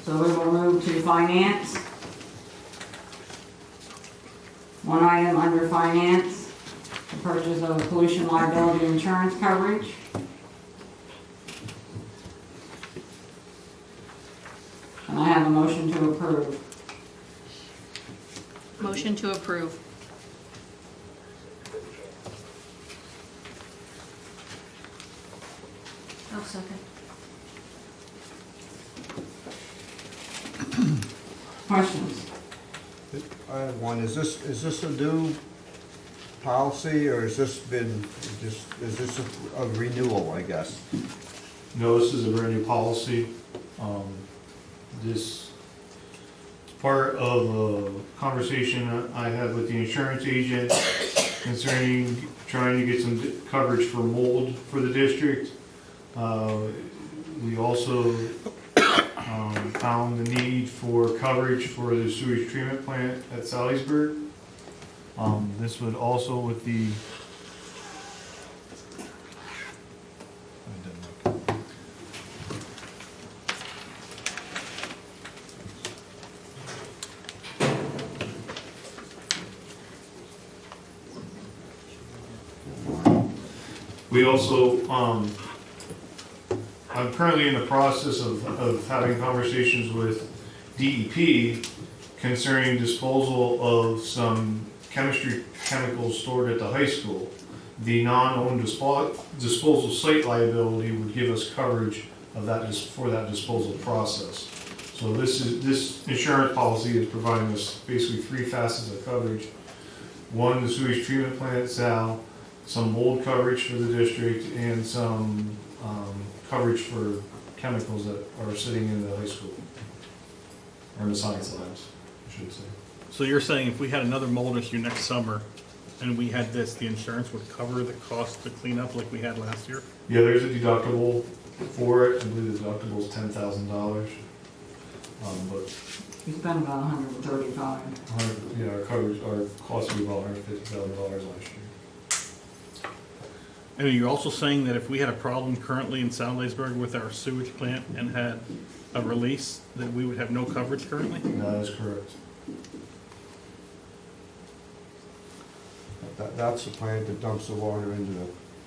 So we will move to finance. One item under finance, the purchase of pollution liability insurance coverage. And I have a motion to approve.
Motion to approve.
I'll second.
Questions?
I have one, is this a new policy, or has this been, is this a renewal, I guess?
No, this is a brand new policy. This is part of a conversation I had with the insurance agent concerning trying to get some coverage for mold for the district. We also found the need for coverage for the sewage treatment plant at Salisbury. This would also with the we also, I'm currently in the process of having conversations with DEP concerning disposal of some chemistry chemicals stored at the high school. The non-owned disposal site liability would give us coverage of that, for that disposal process. So this insurance policy is providing us basically three facets of coverage. One, the sewage treatment plant at Sal, some mold coverage for the district, and some coverage for chemicals that are sitting in the high school, or in the science labs, I should say.
So you're saying if we had another mold issue next summer and we had this, the insurance would cover the cost to clean up like we had last year?
Yeah, there's a deductible for it. I believe the deductible is $10,000. But
We spent about $135.
yeah, our coverage, our cost would be about $150,000 last year.
And you're also saying that if we had a problem currently in Salisbury with our sewage plant and had a release, that we would have no coverage currently?
No, that is correct.
That's the plant that dumps the water into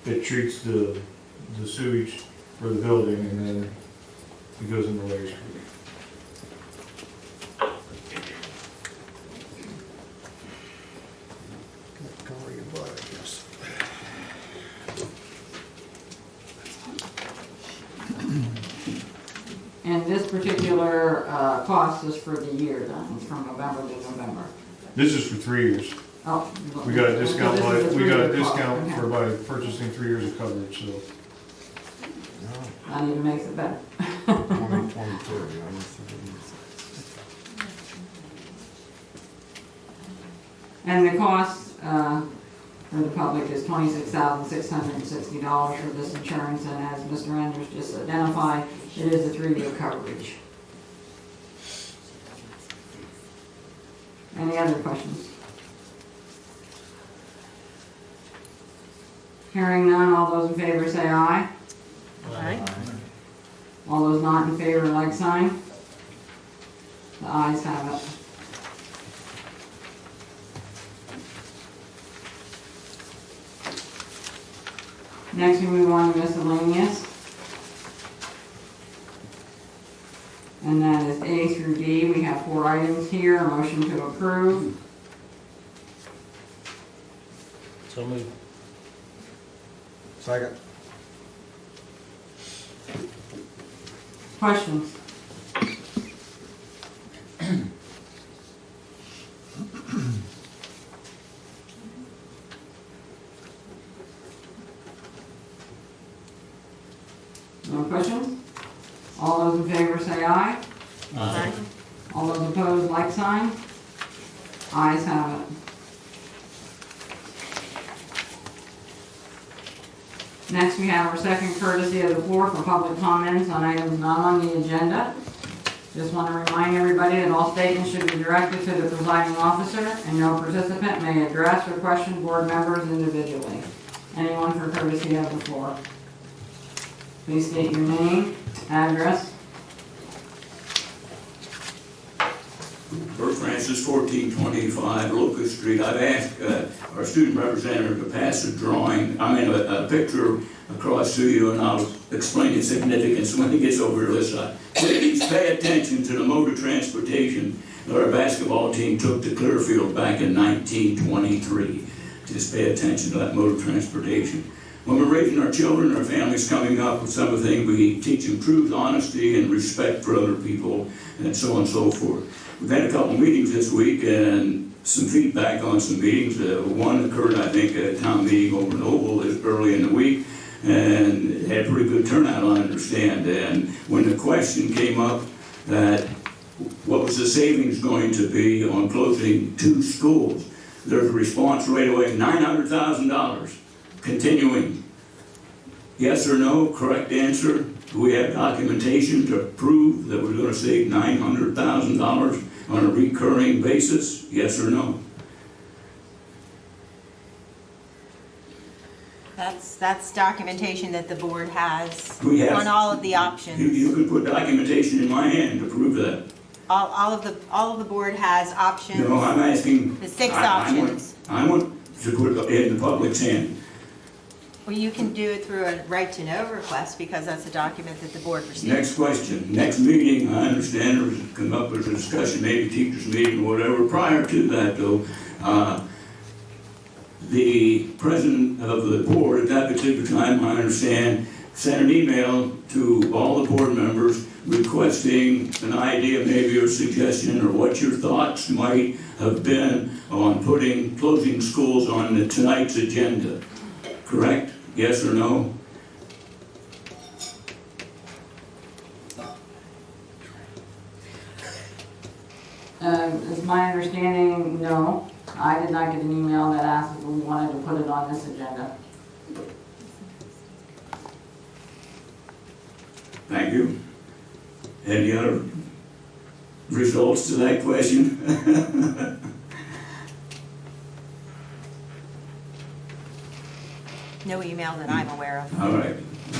the,
It treats the sewage for the building, and then it goes in the Larry's Creek.
cover your butt, I guess.
And this particular cost is for the year then, it's from November to November.
This is for 3 years.
Oh.
We got a discount
So this is a
we got a
3-year cost,
discount
okay.
for by purchasing 3 years of coverage, so.
That even makes it better.
2022,
And the cost for the public is $26,660 for this insurance, and as Mr. Andrews just identified, it is a 3-year coverage. Any other questions? Hearing none, all those in favor say aye.
Aye.
All those not in favor, like sign. The ayes have it. Next, we move on to miscellaneous. And that is A through D. We have 4 items here. A motion to approve.
So moved.
Second.
Questions? No questions? All those in favor say aye.
Aye.
All those opposed, like sign. Ayes have it. Next, we have our second courtesy of the floor for public comments on items not on the agenda. Just want to remind everybody that all statements should be directed to the presiding officer, and no participant may address or question board members individually. Anyone for courtesy of the floor? Please state your name, address.
Bert Francis, 1425 Locust Street. I've asked our student representative to pass a drawing, a picture across to you, and I'll explain its significance when he gets over to this side. Please pay attention to the mode of transportation that our basketball team took to Clearfield back in 1923. Just pay attention to that mode of transportation. When we're raising our children, our families coming up with some of the things, we teach them truth, honesty, and respect for other people, and so on and so forth. We've had a couple meetings this week and some feedback on some meetings. One occurred, I think, at a town meeting over in Oval early in the week, and had pretty good turnout, I understand. And when the question came up that what was the savings going to be on closing 2 schools, there's a response right away, $900,000. Continuing. Yes or no? Correct answer. Do we have documentation to prove that we're going to save $900,000 on a recurring basis? Yes or no?
That's documentation that the board has
We have-
on all of the options.
You can put documentation in my hand to prove that.
All of the board has options.
No, I'm asking.
The 6
I
options.
want to put it in the public's hand.
Well, you can do it through a right to know request because that's a document that the board receives.
Next question. Next meeting, I understand there was come up with a discussion, maybe teachers meeting or whatever. Prior to that, though, the president of the board at that particular time, I understand, sent an email to all the board members requesting an idea, maybe or suggestion, or what your thoughts might have been on putting closing schools on tonight's agenda. Correct? Yes or no?
Is my understanding, no. I did not get an email that asked if we wanted to put it on this agenda.
Thank you. Any other results to that question?
No email that I'm aware of.
All right.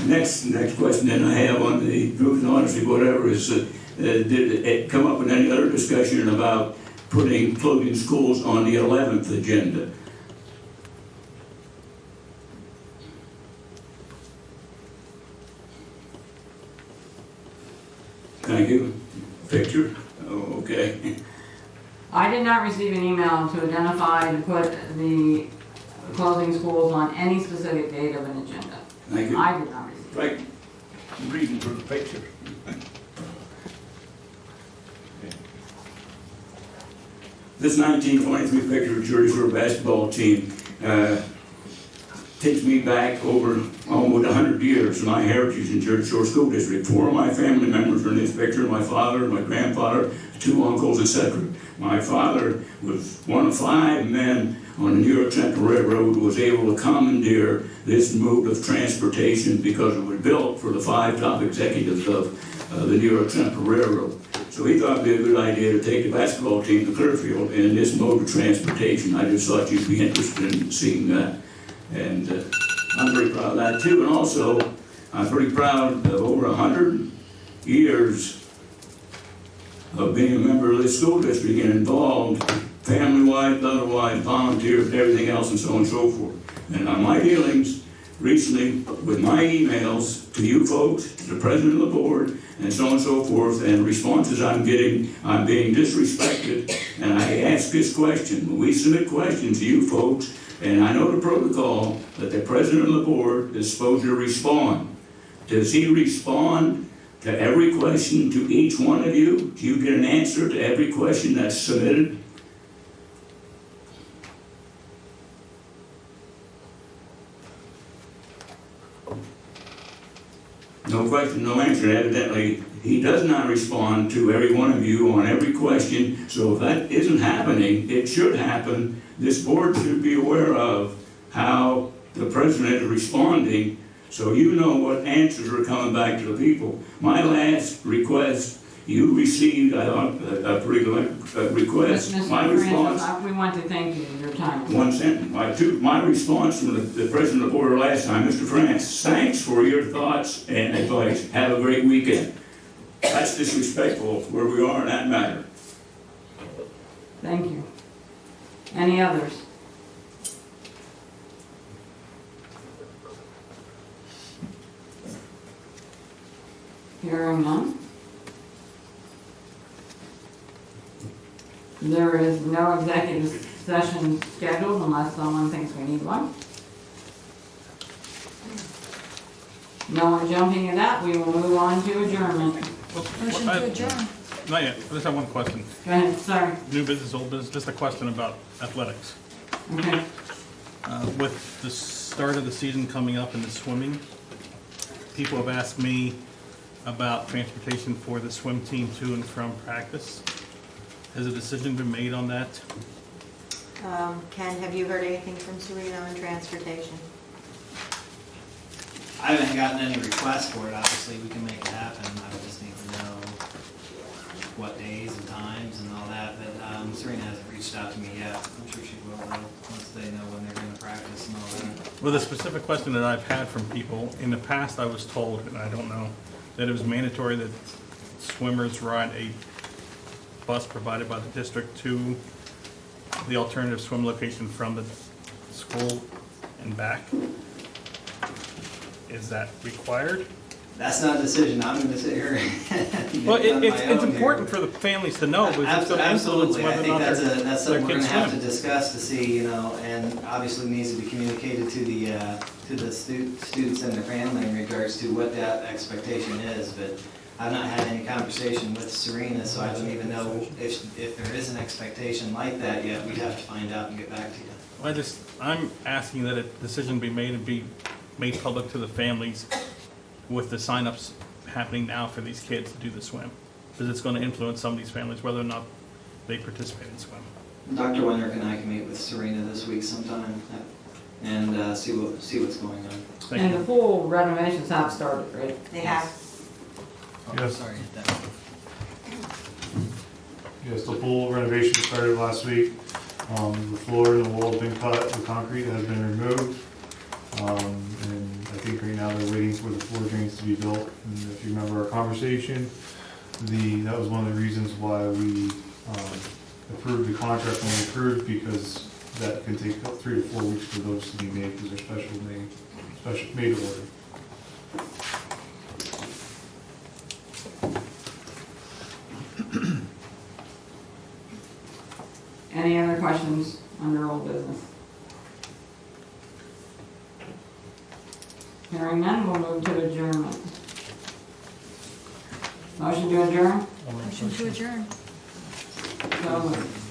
Next question that I have on the truth and honesty, whatever, is did it come up with any other discussion about putting closing schools on the 11th agenda? Thank you. Picture? Oh, okay.
I did not receive an email to identify to put the closing schools on any specific date of an agenda.
Thank you.
I did not receive it.
Right. I'm reading for the picture. This 1923 picture of Jersey Shore basketball team takes me back over almost 100 years of my heritage in Jersey Shore School District. 4 of my family members are in this picture: my father, my grandfather, 2 uncles, etc. My father was one of 5 men on the New York Central Railroad who was able to commandeer this mode of transportation because it was built for the 5 top executives of the New York Central Railroad. So he thought it'd be a good idea to take the basketball team to Clearfield in this mode of transportation. I just thought you'd be interested in seeing that. And I'm very proud of that too. And also, I'm pretty proud of over 100 years of being a member of this school district and involved family-wise, otherwise, volunteers, everything else, and so on and so forth. And on my dealings recently with my emails to you folks, to the president of the board, and so on and so forth, and responses I'm getting, I'm being disrespected. And I ask this question: when we submit questions to you folks, and I know the protocol that the president of the board is supposed to respond. Does he respond to every question to each one of you? Do you get an answer to every question that's submitted? No question, no answer. Evidently, he does not respond to every one of you on every question. So if that isn't happening, it should happen. This board should be aware of how the president is responding, so you know what answers are coming back to the people. My last request, you received, I thought, a pretty good request.
Mr.
My response,
Francis, we want to thank you for your time.
one sentence. My response from the president of the board last time, Mr. France, thanks for your thoughts and advice. Have a great weekend. That's disrespectful where we are in that matter.
Thank you. Any others? Hearing none. There is no executive session scheduled unless someone thinks we need one. No one jumping at that, we will move on to adjournment.
Motion to adjourn.
Not yet, I just have one question.
Go ahead, sorry.
New business, old business, just a question about athletics.
Okay.
With the start of the season coming up in the swimming, people have asked me about transportation for the swim team to and from practice. Has a decision been made on that?
Ken, have you heard anything from Serena on transportation?
I haven't gotten any requests for it, obviously, we can make it happen, I would just need to know what days and times and all that, but Serena hasn't reached out to me yet. I'm sure she will, though, once they know when they're gonna practice and all that.
Well, the specific question that I've had from people, in the past I was told, and I don't know, that it was mandatory that swimmers ride a bus provided by the district to the alternative swim location from the school and back. Is that required?
That's not a decision I'm gonna sit here and
Well,
get on my
it's
own
important
here.
for the families to know, because it's going to influence
Absolutely, I
whether or
think
not
that's
their
something we're
kids
gonna have to
swim.
discuss to see, and obviously needs to be communicated to the students and their family in regards to what that expectation is, but I've not had any conversation with Serena, so I don't even know if there is an expectation like that yet. We'd have to find out and get back to you.
Well, I'm asking that a decision be made and be made public to the families with the signups happening now for these kids to do the swim. Because it's going to influence some of these families whether or not they participate in swim.
Dr. Wendrick and I can meet with Serena this week sometime and see what's going on.
Thank
And
you.
the pool renovations have started, right?
They have.
Yes.
Sorry, that.
Yes, the pool renovation started last week. The floor and the wall have been cut, the concrete has been removed. And I think right now they're waiting for the floor drains to be built. And if you remember our conversation, that was one of the reasons why we approved the contract when we approved, because that can take 3 to 4 weeks for those to be made, because they're special made to order.
Any other questions under old business? Hearing none, we'll move to adjournment. Motion to adjourn?
Motion to adjourn.
So moved.